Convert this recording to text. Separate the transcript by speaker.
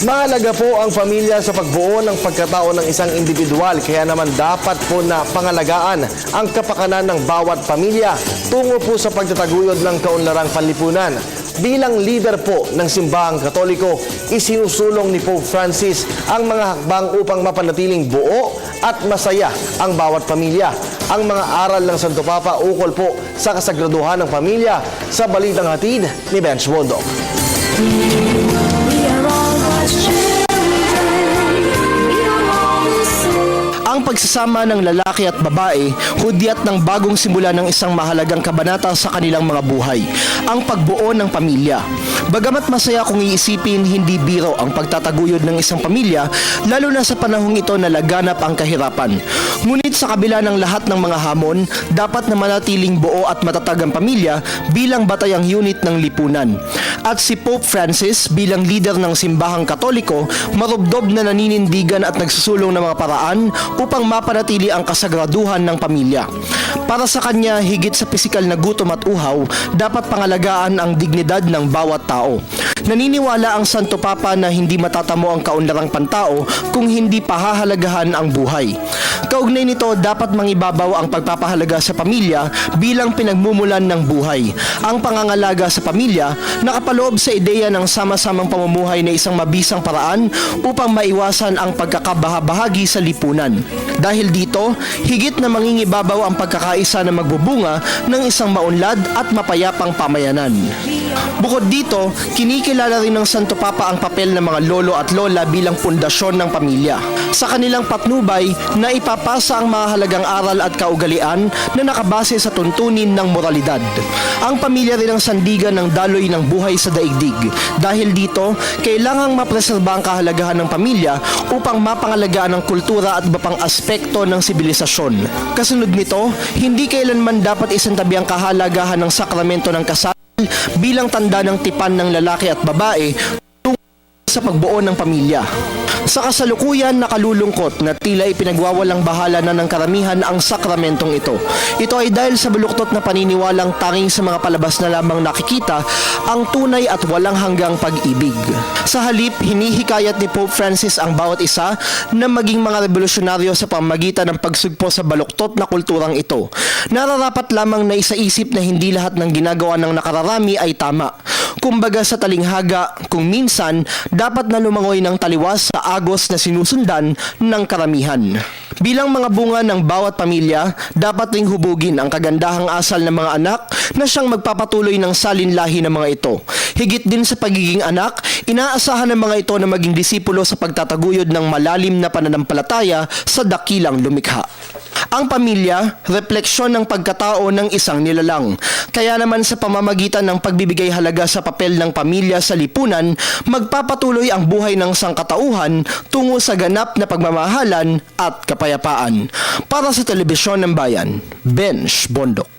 Speaker 1: Mahalaga po ang pamilya sa pagbuo ng pagkatao ng isang individual, kaya naman dapat po na pangalagaan ang kapakanan ng bawat pamilya tungo po sa pagtataguyod ng kaunlarang panlipunan. Bilang leader po ng Simbahang Katoliko, isinusulong ni Pope Francis ang mga hakbang upang mapanatiling buo at masaya ang bawat pamilya. Ang mga aral ng Santo Papa ukol po sa kasagraduhan ng pamilya sa balitang hatid ni Bench Bondok.
Speaker 2: Ang pagsasama ng lalaki at babae, hudyat ng bagong simula ng isang mahalagang kabanata sa kanilang mga buhay, ang pagbuo ng pamilya. Bagamat masaya kung iisipin, hindi biro ang pagtataguyod ng isang pamilya, lalo na sa panahong ito na laganap ang kahirapan. Ngunit sa kabila ng lahat ng mga hamon, dapat na manatiling buo at matatag ang pamilya bilang batayang unit ng lipunan. At si Pope Francis bilang leader ng Simbahang Katoliko, marubdob na naninindigan at nagsusulong ng mga paraan upang mapanatili ang kasagraduhan ng pamilya. Para sa kanya, higit sa pisikal na gutom at uhaw, dapat pangalagaan ang dignidad ng bawat tao. Naniniwala ang Santo Papa na hindi matatamo ang kaunlarang pantao kung hindi pahahalagahan ang buhay. Kaugnay nito, dapat mangibabaw ang pagpapahalaga sa pamilya bilang pinagmumulan ng buhay. Ang pangangalaga sa pamilya nakapaloob sa ideya ng sama-samang pamumuhay na isang mabisang paraan upang maiwasan ang pagkakabahabahagi sa lipunan. Dahil dito, higit na mangingibabaw ang pagkakaisa na magbubunga ng isang maunlad at mapayapang pamayanan. Bukod dito, kinikilala rin ng Santo Papa ang papel ng mga lolo at lola bilang pundasyon ng pamilya. Sa kanilang patnubay, na ipapasa ang mahalagang aral at kaugalian na nakabase sa tuntunin ng moralidad. Ang pamilya rin ang sandigan ng daloy ng buhay sa daigdig. Dahil dito, kailangang mapreserba ang kahalagahan ng pamilya upang mapangalagaan ang kultura at iba pang aspekto ng sibilisasyon. Kasunod nito, hindi kailanman dapat isantabi ang kahalagahan ng sakramento ng kasal bilang tanda ng tipan ng lalaki at babae tungo sa pagbuo ng pamilya. Sa kasalukuyan, nakalulungkot na tila ipinagwawalang bahala na ng karamihan ang sakramentong ito. Ito ay dahil sa baluktot na paniniwalang tanging sa mga palabas na lamang nakikita ang tunay at walang hanggang pag-ibig. Sa halip, hinihikayat ni Pope Francis ang bawat isa na maging mga revolusyonaryo sa pamamagitan ng pagsugpo sa baluktot na kulturang ito. Nararapat lamang na isaisip na hindi lahat ng ginagawa ng nakararami ay tama. Kumbaga sa talinghaga, kung minsan, dapat na lumangoy ng taliwas sa agos na sinusundan ng karamihan. Bilang mga bunga ng bawat pamilya, dapat ring hubugin ang kagandahang asal ng mga anak na siyang magpapatuloy ng salinlahi ng mga ito. Higit din sa pagiging anak, inaasahan ng mga ito na maging disipulo sa pagtataguyod ng malalim na pananampalataya sa dakilang lumikha. Ang pamilya, refleksyon ng pagkatao ng isang nilalang. Kaya naman sa pamamagitan ng pagbibigay halaga sa papel ng pamilya sa lipunan, magpapatuloy ang buhay ng sangkatauhan tungo sa ganap na pagmamahalan at kapayapaan. Para sa Telebisyon ng Bayan, Bench Bondok.